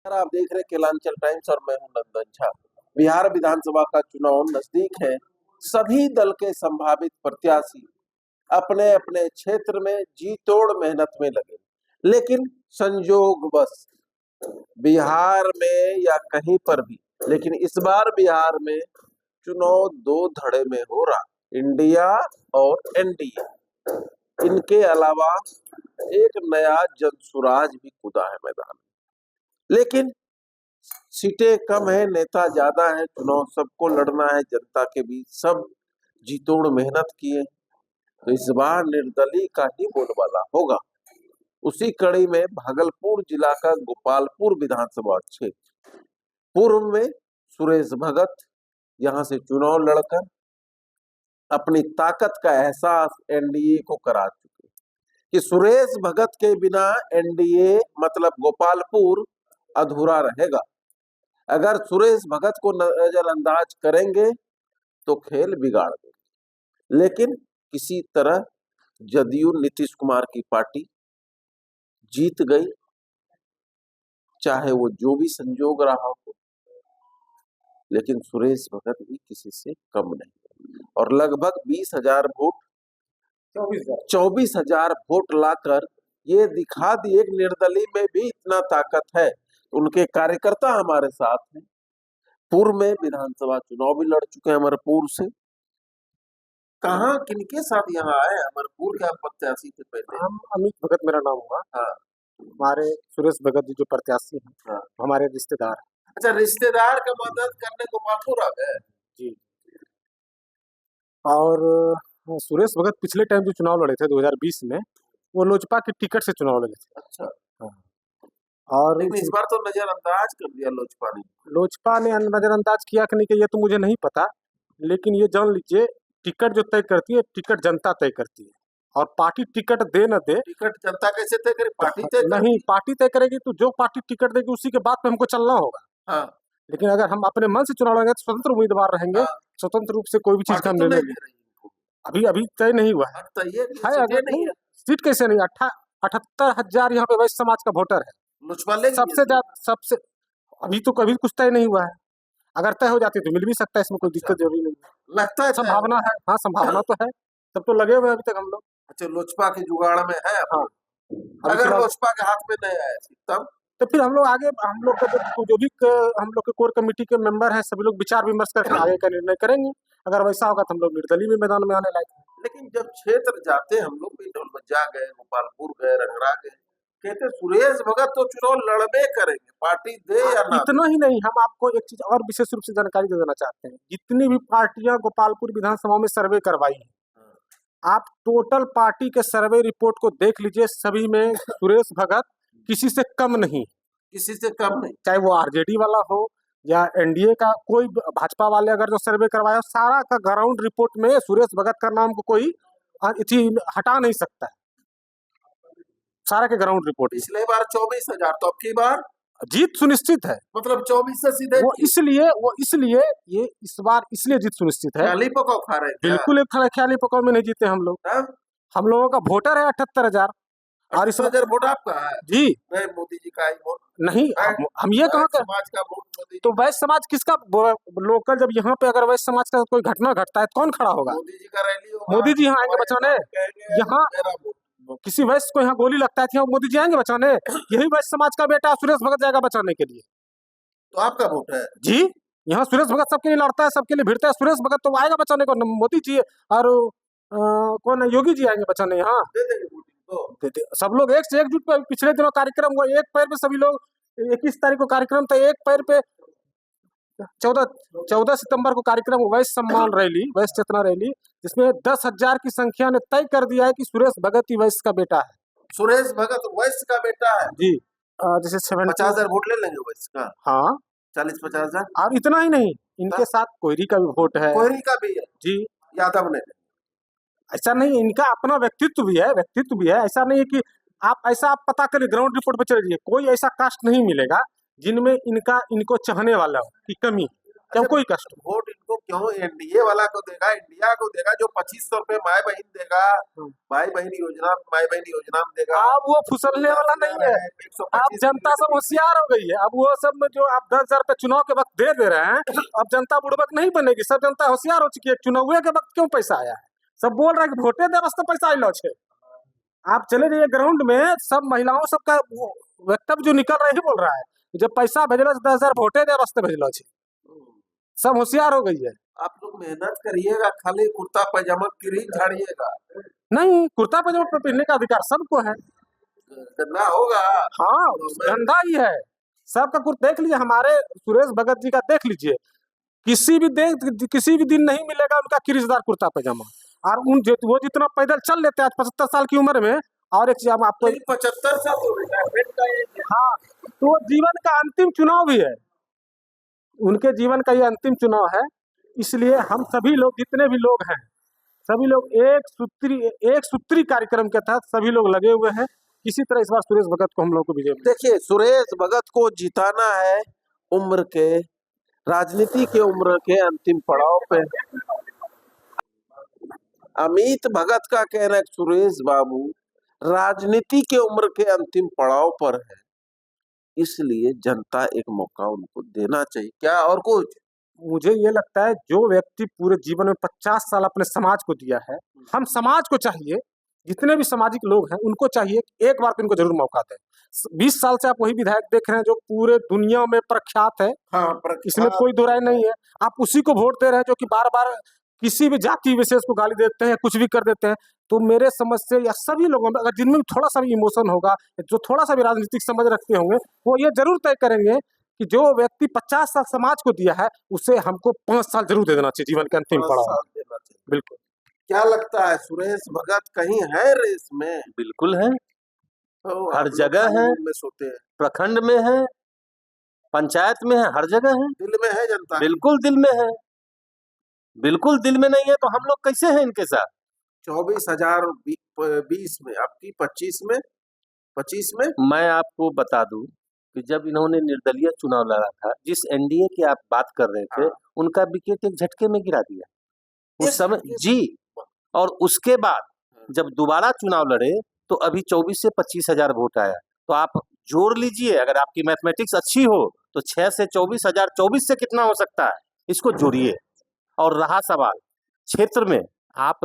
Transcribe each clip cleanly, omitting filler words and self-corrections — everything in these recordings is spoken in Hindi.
आप देख रहे केलांचल टाइम्स और मैं हूं नंदन झा। बिहार विधानसभा का चुनाव नजदीक है। सभी दल के संभावित प्रत्याशी अपने अपने क्षेत्र में जी तोड़ मेहनत में लगे, लेकिन संयोगवश बिहार में या कहीं पर भी, लेकिन इस बार बिहार में चुनाव दो धड़े में हो रहा, इंडिया और एनडीए। इनके अलावा एक नया जनसुराज भी कूदा है मैदान में, लेकिन सीटें कम है, नेता ज्यादा है, चुनाव सबको लड़ना है जनता के बीच, सब जी तोड़ मेहनत किए, तो इस बार निर्दलीय का ही बोलबाला होगा। उसी कड़ी में भागलपुर जिला का गोपालपुर विधानसभा क्षेत्र, पूर्व में सुरेश भगत यहां से चुनाव लड़कर अपनी ताकत का एहसास एनडीए को करा चुके कि सुरेश भगत के बिना एनडीए मतलब गोपालपुर अधूरा रहेगा। अगर सुरेश भगत को नजरअंदाज करेंगे तो खेल बिगाड़ देंगे, लेकिन किसी तरह जदयू नीतीश कुमार की पार्टी जीत गई, चाहे वो जो भी संजोग रहा हो, लेकिन सुरेश भगत भी किसी से कम नहीं और लगभग 20,000 वोट 24,000 वोट लाकर ये दिखा दिए कि निर्दलीय में भी इतना ताकत है। उनके कार्यकर्ता हमारे साथ हैं, पूर्व में विधानसभा चुनाव भी लड़ चुके हैं अमरपुर से। कहाँ किनके साथ यहाँ आए? अमरपुर के आप प्रत्याशी थे पहले? हम अमित भगत मेरा नाम हुआ। हाँ। हमारे सुरेश भगत जी जो प्रत्याशी हैं, हाँ। हमारे रिश्तेदार। अच्छा, रिश्तेदार का मदद करने गोपालपुर आ गए जी। और सुरेश भगत पिछले टाइम जो चुनाव लड़े थे 2020 में, वो लोजपा की टिकट से चुनाव लड़े थे। अच्छा। हाँ। और इस बार तो नजरअंदाज कर दिया लोजपा ने नजरअंदाज किया कि नहीं कि ये तो मुझे नहीं पता, लेकिन ये जान लीजिए टिकट जो तय करती है, टिकट जनता तय करती है। और पार्टी टिकट दे न दे, टिकट जनता कैसे तय करे? पार्टी तय नहीं, पार्टी तय करेगी, तो जो पार्टी टिकट देगी उसी के बात पे हमको चलना होगा। हाँ। लेकिन अगर हम अपने मन से चुनाव लड़ेंगे तो स्वतंत्र उम्मीदवार रहेंगे। हाँ। स्वतंत्र रूप से कोई भी चीज का निर्णय अभी अभी तय नहीं हुआ है। अगर नहीं, सीट कैसे नहीं? 78,000 यहाँ पे वैश्य समाज का वोटर है, सबसे ज्यादा, सबसे अभी तो कभी कुछ तय नहीं हुआ है। अगर तय हो जाती तो मिल भी सकता है, इसमें कोई दिक्कत जरूरी नहीं है। लगता है संभावना है। हाँ, संभावना तो है, तब तो लगे हुए अभी तक हम लोग। अच्छा, लोजपा के जुगाड़ में है। हाँ। अगर लोजपा के हाथ में नहीं आया तो फिर हम लोग आगे, हम लोग जो भी हम लोग के कोर कमेटी के मेंबर हैं, सभी लोग विचार विमर्श करके आगे का निर्णय करेंगे। अगर वैसा होगा तो हम लोग निर्दलीय में मैदान में आने लायक हैं। लेकिन जब क्षेत्र जाते हम लोग भी ढोलबज्जा गए, गोपालपुर गए, रंगरा गए, कहते सुरेश भगत तो चुनाव लड़बे करेंगे, पार्टी दे या ना। इतना ही नहीं, हम आपको एक चीज और विशेष रूप से जानकारी दे देना चाहते हैं। जितनी भी पार्टियां गोपालपुर विधानसभा में सर्वे करवाई है, आप टोटल पार्टी के सर्वे रिपोर्ट को देख लीजिए, सभी में सुरेश भगत किसी से कम नहीं, किसी से कम नहीं। चाहे वो आरजेडी वाला हो या एनडीए का कोई, भाजपा वाले अगर जो सर्वे करवाया, सारा का ग्राउंड रिपोर्ट में सुरेश भगत का नाम को कोई हटा नहीं सकता है, सारा के ग्राउंड रिपोर्ट। पिछले बार 24,000, तो अब की बार जीत सुनिश्चित है। मतलब 24 से सीधे वो इसलिए ये इस बार इसलिए जीत सुनिश्चित है। ख्याली पकाओ खा रहे हैं? बिल्कुल ख्याली पकाओ में नहीं जीते हम लोग। हम लोगों का वोटर है 78,000 और इस वोट आपका है जी। मोदी जी का ही वोट नहीं, हम ये कहाँ समाज का वोट। तो वैश्य समाज किसका? लोकल जब यहाँ पे अगर वैश्य समाज का कोई घटना घटता है तो कौन खड़ा होगा? मोदी जी का रैली होगा, मोदी जी यहाँ आएंगे बचाने। यहाँ किसी वैश्य को यहाँ गोली लगता है, मोदी जी आएंगे बचाने? यही वैश्य समाज का बेटा सुरेश भगत जाएगा बचाने के लिए। तो आपका वोट है जी। यहाँ सुरेश भगत सबके लिए लड़ता है, सबके लिए भिड़ता है। सुरेश भगत तो आएगा बचाने को, मोदी जी और कौन है, योगी जी आएंगे बचाने। यहाँ सब लोग एक से एकजुट पे। पिछले दिनों कार्यक्रम हुआ, एक पैर पे सभी लोग, 21 तारीख को कार्यक्रम था, एक पैर पे 14 सितंबर को कार्यक्रम वैश्य सम्मान रैली, वैश्य चेतना रैली, जिसमें 10,000 की संख्या ने तय कर दिया है कि सुरेश भगत ही वैश्य का बेटा है। सुरेश भगत वैश्य का बेटा है जी। जैसे 50,000 वोट ले लेंगे वैश्य का। हाँ, 40-50,000। और इतना ही नहीं, इनके साथ कोयरी का भी वोट है। कोयरी का भी है जी। यादव ने, ऐसा नहीं, इनका अपना व्यक्तित्व भी है, ऐसा नहीं है कि आप पता करिए, ग्राउंड रिपोर्ट पे चलिए, कोई ऐसा कास्ट नहीं मिलेगा जिनमें इनको चाहने वाला की कमी। क्या कोई कष्ट हो। वोट इनको क्यों एनडीए वाला को देगा, इंडिया को देगा जो 2500 रुपए माई बहन देगा, माई बहन योजना में देगा। अब वो फुसलने वाला नहीं है। अब जनता सब होशियार हो गई है। अब वो सब में जो आप 10,000 रुपए चुनाव के वक्त दे रहे हैं, अब जनता बुड़बक नहीं बनेगी। सब जनता होशियार हो चुकी है। चुनाव के वक्त क्यों पैसा आया है, सब बोल रहे हैं कि वोटे दे वास्ते पैसा आइलो छे। आप चले जाइए ग्राउंड में, सब महिलाओं सबका वक्तव्य जो निकल रहा है बोल रहा है जब पैसा भेजलो 10,000 वोटे दे वास्ते भेजलो छे। सब होशियार हो गई है। आप लोग मेहनत करिएगा, खाली कुर्ता पैजामा की झाड़िएगा नहीं, कुर्ता पैजामा पहनने का अधिकार सबको है। गंदा होगा। हाँ, धंधा ही है सबका। कुर्ता देख लीजिए, हमारे सुरेश भगत जी का देख लीजिए, किसी भी दिन नहीं मिलेगा उनका किरीचदार कुर्ता पैजामा। और वो जितना पैदल चल लेते हैं आज 75 साल की उम्र में। और एक चीज आपको 75 साल हो गया। हाँ, तो वो जीवन का अंतिम चुनाव भी है, उनके जीवन का ये अंतिम चुनाव है। इसलिए हम सभी लोग, जितने भी लोग हैं, सभी लोग एक सूत्री कार्यक्रम के तहत सभी लोग लगे हुए हैं। किसी तरह इस बार सुरेश भगत को हम लोग को विजय। देखिए, सुरेश भगत को जिताना है उम्र के, राजनीति के उम्र के अंतिम पड़ाव पे। अमित भगत का कहना है सुरेश बाबू राजनीति के उम्र के अंतिम पड़ाव पर है, इसलिए जनता एक मौका उनको देना चाहिए। क्या और कुछ? मुझे ये लगता है जो व्यक्ति पूरे जीवन में 50 साल अपने समाज को दिया है, हम समाज को चाहिए, जितने भी सामाजिक लोग हैं उनको चाहिए एक बार इनको जरूर मौका दें। 20 साल से आप वही विधायक देख रहे हैं जो पूरे दुनिया में प्रख्यात है। हाँ, इसमें कोई दो राय नहीं है। आप उसी को वोट दे रहे हैं जो कि बार बार किसी भी जाति विशेष को गाली देते हैं, कुछ भी कर देते हैं। तो मेरे समझ से या सभी लोगों में अगर जिनमें थोड़ा सा भी इमोशन होगा, जो थोड़ा सा भी राजनीतिक समझ रखते होंगे, वो ये जरूर तय करेंगे कि जो व्यक्ति 50 साल समाज को दिया है उसे हमको 5 साल जरूर दे देना चाहिए जीवन के अंतिम पड़ाव। बिल्कुल। क्या लगता है सुरेश भगत कहीं है रेस में? बिल्कुल है, हर जगह है, में सोते हैं, प्रखंड में है, पंचायत में है, हर जगह है। दिल में है जनता? बिल्कुल दिल में है। बिल्कुल दिल में नहीं है तो हम लोग कैसे हैं इनके साथ? 24,020 में, आपकी 25 में मैं आपको बता दूं कि जब इन्होंने निर्दलीय चुनाव लड़ा था, जिस एनडीए की आप बात कर रहे थे, उनका विकेट एक झटके में गिरा दिया उस समय जी। और उसके बाद जब दोबारा चुनाव लड़े तो अभी 24 से 25,000 वोट आया। तो आप जोड़ लीजिए, अगर आपकी मैथमेटिक्स अच्छी हो तो 6 से 24,000, 24 से कितना हो सकता है, इसको जोड़िए। और रहा सवाल क्षेत्र में, आप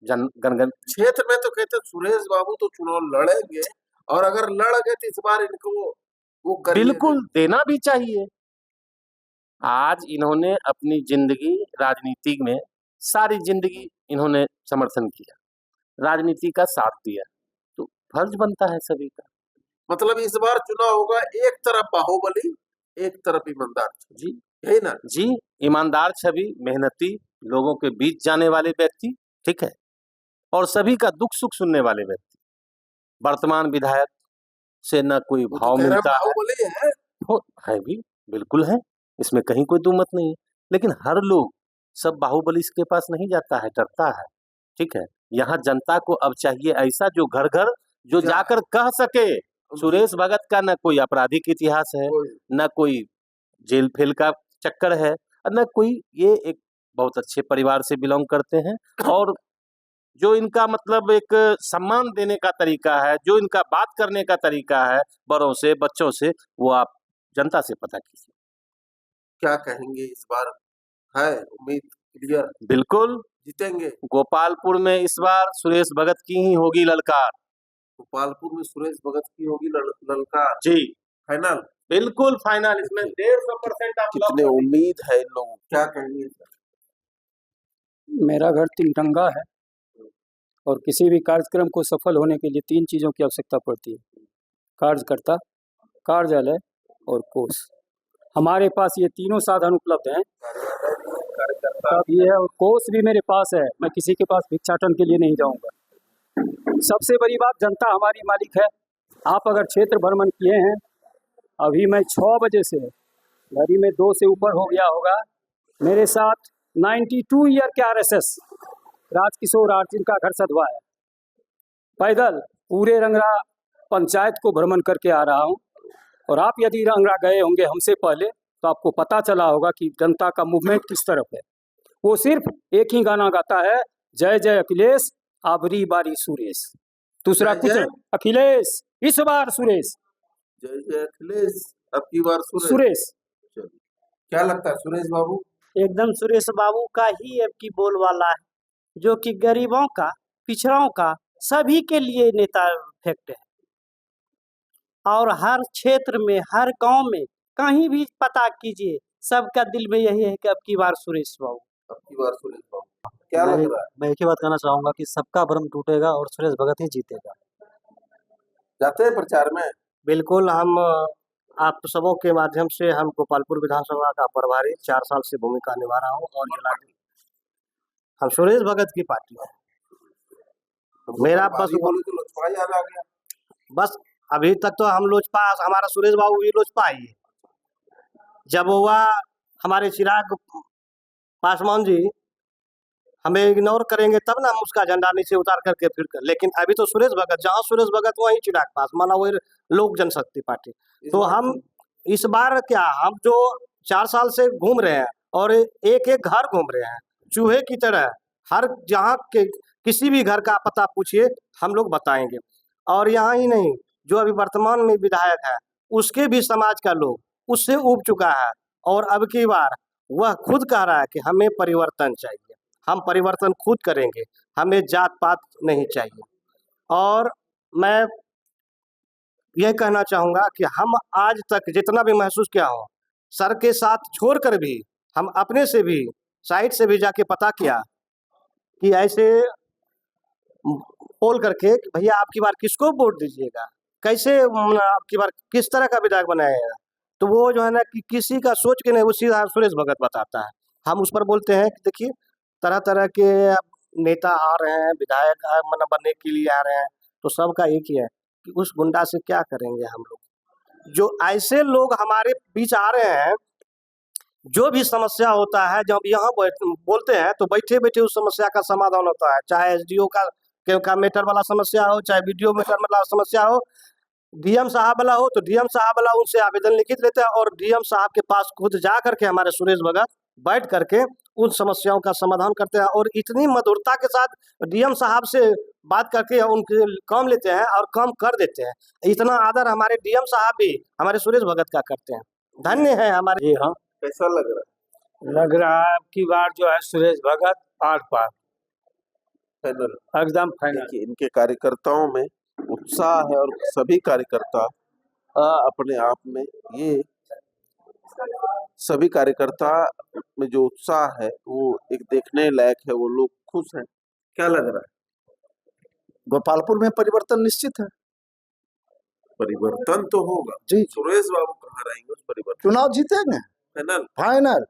गणगण क्षेत्र में तो कहते सुरेश बाबू तो चुनाव लड़ेंगे, और अगर लड़ गए तो इस बार इनको वो बिल्कुल देना भी चाहिए। आज इन्होंने अपनी जिंदगी राजनीति में, सारी जिंदगी इन्होंने समर्थन किया, राजनीति का साथ दिया, तो फर्ज बनता है सभी का। मतलब इस बार चुनाव होगा, एक तरफ बाहुबली, एक तरफ ईमानदार। जी, यही ना जी, ईमानदार छवि, मेहनती, लोगों के बीच जाने वाले व्यक्ति, ठीक है, और सभी का दुख सुख सुनने वाले व्यक्ति। वर्तमान विधायक से न कोई भाव मिलता है भी, बिल्कुल है, इसमें कहीं कोई दुमत नहीं है। लेकिन हर लोग सब बाहुबली के पास नहीं जाता है, डरता है, ठीक है। यहाँ जनता को अब चाहिए ऐसा जो घर घर जो जाकर कह सके सुरेश भगत का न कोई आपराधिक इतिहास है, न कोई जेल फेल का चक्कर है, न कोई, ये एक बहुत अच्छे परिवार से बिलोंग करते हैं। और जो इनका मतलब एक सम्मान देने का तरीका है, जो इनका बात करने का तरीका है बड़ों से, बच्चों से, वो आप जनता से पता कीजिए। क्या कहेंगे इस बार? है उम्मीद क्लियर? बिल्कुल जीतेंगे। गोपालपुर में इस बार सुरेश भगत की ही होगी ललकार। गोपालपुर में सुरेश भगत की होगी ललकार? जी, फाइनल? बिल्कुल फाइनल। इसमें 150% आप कितने उम्मीद है इन लोगों? क्या कहेंगे? मेरा घर तिनटंगा है और किसी भी कार्यक्रम को सफल होने के लिए 3 चीज़ों की आवश्यकता पड़ती है: कार्यकर्ता, कार्यालय और कोष। हमारे पास ये तीनों साधन उपलब्ध हैं। कार्यकर्ता भी है और कोष भी मेरे पास है। मैं किसी के पास भिक्षाटन के लिए नहीं जाऊंगा। सबसे बड़ी बात, जनता हमारी मालिक है। आप अगर क्षेत्र भ्रमण किए हैं, अभी मैं 6 बजे से, घड़ी में 2 से ऊपर हो गया होगा, मेरे साथ 92 ईयर के RSS राजकिशोर आर्चिन का घर सधवा है। पैदल पूरे रंगरा पंचायत को भ्रमण करके आ रहा हूँ। और आप यदि रंगरा गए होंगे हमसे पहले, तो आपको पता चला होगा कि जनता का मूवमेंट किस तरफ है। वो सिर्फ एक ही गाना गाता है, जय जय अखिलेश आबरी बारी सुरेश। दूसरा जय कुछ जय। नहीं। अखिलेश इस बार सुरेश। जय जय अखिलेश अब की बार सुरेश। चलिए, क्या लगता है सुरेश बाबू? एकदम सुरेश बाबू का ही अब की बोलबाला है, जो कि गरीबों का, पिछड़ों का, सभी के लिए नेता फैक्ट है। और हर क्षेत्र में, हर गांव में, कहीं भी पता कीजिए, सबका दिल में यही है कि अब की बार सुरेश बाबू। अब की बार सुरेश बाबू क्या लग रहा है? मैं एक ही बात कहना चाहूंगा कि सबका भ्रम टूटेगा और सुरेश भगत ही जीतेगा। जाते हैं प्रचार में? बिल्कुल, हम आप सबों के माध्यम से हम गोपालपुर विधानसभा का प्रभारी 4 साल से भूमिका निभा रहा हूँ और हम सुरेश भगत की पार्टी है। मेरा बस बोले तो लोजपा याद आ गया। बस अभी तक तो हम लोजपा, हमारा सुरेश बाबू भी लोजपा ही है। जब हुआ हमारे चिराग पासवान जी हमें इग्नोर करेंगे तब ना हम उसका झंडा नीचे उतार करके फिर कर, लेकिन अभी तो सुरेश भगत, जहाँ सुरेश भगत वहीं चिराग पासवान, वही लोक जनशक्ति पार्टी। तो हम इस बार क्या, हम जो 4 साल से घूम रहे हैं और एक एक घर घूम रहे हैं चूहे की तरह, हर जहाँ के किसी भी घर का पता पूछिए हम लोग बताएंगे। और यहाँ ही नहीं, जो अभी वर्तमान में विधायक है उसके भी समाज का लोग उससे उब चुका है और अब की बार वह खुद कह रहा है कि हमें परिवर्तन चाहिए, हम परिवर्तन खुद करेंगे, हमें जात पात नहीं चाहिए। और मैं यह कहना चाहूँगा कि हम आज तक जितना भी महसूस किया हो, सर के साथ छोड़कर भी हम अपने से भी साइड से भी जाके पता किया कि ऐसे पोल करके कि भैया आपकी बार किसको वोट दीजिएगा, कैसे आपकी बार किस तरह का विधायक बनाएगा, तो वो जो है ना कि किसी का सोच के नहीं, वो सीधा सुरेश भगत बताता है। हम उस पर बोलते हैं कि देखिए तरह तरह के नेता आ रहे हैं, विधायक बनने के लिए आ रहे हैं, तो सबका एक ही है कि उस गुंडा से क्या करेंगे हम लोग। जो ऐसे लोग हमारे बीच आ रहे हैं, जो भी समस्या होता है जब यहाँ बोलते हैं तो बैठे बैठे उस समस्या का समाधान होता है, चाहे एसडीओ का मैटर वाला समस्या हो, चाहे वीडियो मैटर वाला समस्या हो, डीएम साहब वाला हो, तो डीएम साहब वाला उनसे आवेदन लिखित लेते हैं और डीएम साहब के पास खुद जा करके हमारे सुरेश भगत बैठ करके उन समस्याओं का समाधान करते हैं और इतनी मधुरता के साथ डीएम साहब से बात करके उनके काम लेते हैं और काम कर देते हैं। इतना आदर हमारे डीएम साहब भी हमारे सुरेश भगत का करते हैं। धन्य है हमारे। जी हाँ, कैसा लग रहा है? लग रहा है कि बार जो है सुरेश भगत आर पार फाइनल? एकदम फाइनल। देखिए इनके कार्यकर्ताओं में उत्साह है और सभी कार्यकर्ता अपने आप में, ये सभी कार्यकर्ता में जो उत्साह है वो एक देखने लायक है, वो लोग खुश हैं। क्या लग रहा है? गोपालपुर में परिवर्तन निश्चित है। परिवर्तन तो होगा जी। सुरेश बाबू कहाँ रहेंगे उस परिवर्तन? चुनाव जीतेंगे फाइनल? फाइनल।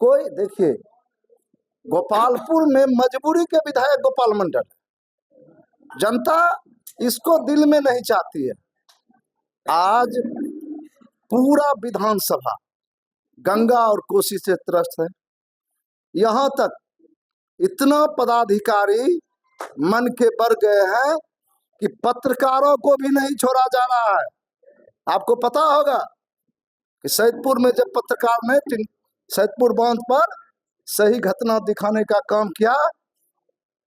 कोई देखिए, गोपालपुर में मजबूरी के विधायक गोपाल मंडल, जनता इसको दिल में नहीं चाहती है। आज पूरा विधानसभा गंगा और कोसी से त्रस्त है। यहाँ तक इतना पदाधिकारी मन के बढ़ गए हैं कि पत्रकारों को भी नहीं छोड़ा जा रहा है। आपको पता होगा कि सैदपुर में जब पत्रकार ने सैदपुर बांध पर सही घटना दिखाने का काम किया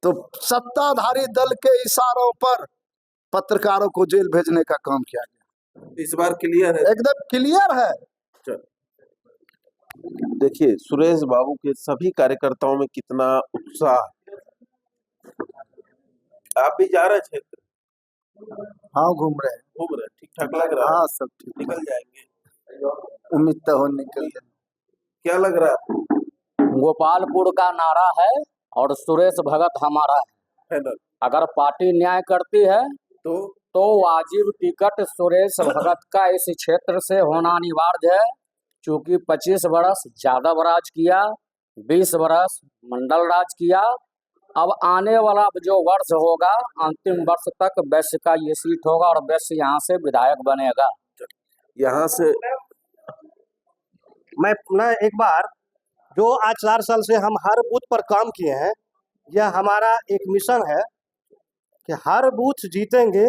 तो सत्ताधारी दल के इशारों पर पत्रकारों को जेल भेजने का काम किया गया। इस बार क्लियर है? एकदम क्लियर है। देखिए सुरेश बाबू के सभी कार्यकर्ताओं में कितना उत्साह। आप भी जा रहे क्षेत्र? हाँ, घूम रहे हैं। घूम रहे, ठीक ठाक लग रहा है? हाँ, सब ठीक। निकल जाएंगे, उम्मीद तो हो निकल जाए। क्या लग रहा है? गोपालपुर का नारा है और सुरेश भगत हमारा है। फाइनल? अगर पार्टी न्याय करती है तो वाजिब टिकट सुरेश भगत का इस क्षेत्र से होना अनिवार्य है, क्योंकि 25 वर्ष यादव राज किया, 20 वर्ष मंडल राज किया। अब आने वाला जो वर्ष होगा, अंतिम वर्ष तक वैश्य का ये सीट होगा और वैश्य यहाँ से विधायक बनेगा। यहाँ से मैं ना एक बार, जो आज 4 साल से हम हर बूथ पर काम किए हैं, यह हमारा एक मिशन है कि हर बूथ जीतेंगे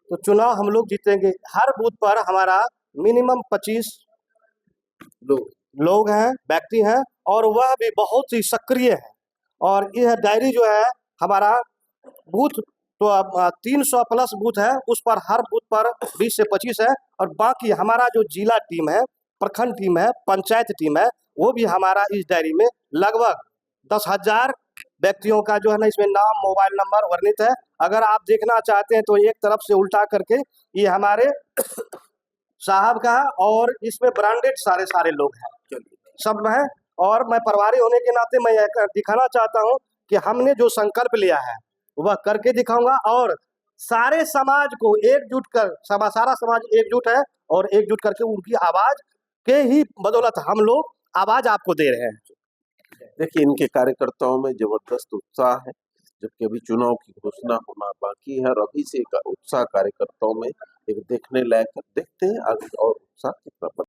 तो चुनाव हम लोग जीतेंगे। हर बूथ पर हमारा मिनिमम 25 लोग हैं, व्यक्ति हैं, और वह भी बहुत ही सक्रिय है। और यह डायरी जो है हमारा बूथ तो अब 300 प्लस बूथ है, उस पर हर बूथ पर 20 से 25 है। और बाकी हमारा जो जिला टीम है, प्रखंड टीम है, पंचायत टीम है, वो भी हमारा इस डायरी में लगभग 10,000 व्यक्तियों का जो है ना इसमें नाम, मोबाइल नंबर वर्णित है। अगर आप देखना चाहते हैं तो एक तरफ से उल्टा करके ये हमारे साहब का है, और इसमें ब्रांडेड सारे लोग हैं, सब है। और मैं प्रभारी होने के नाते मैं यह दिखाना चाहता हूं कि हमने जो संकल्प लिया है वह करके दिखाऊंगा। और सारे समाज को एकजुट कर, सारा समाज एकजुट है, और एकजुट करके उनकी आवाज के ही बदौलत हम लोग आवाज आपको दे रहे हैं। देखिए, इनके कार्यकर्ताओं में जबरदस्त उत्साह है, जबकि अभी चुनाव की घोषणा होना बाकी है, और अभी से उत्साह कार्यकर्ताओं में एक देखने लायक। देखते हैं आगे और उत्साह कितना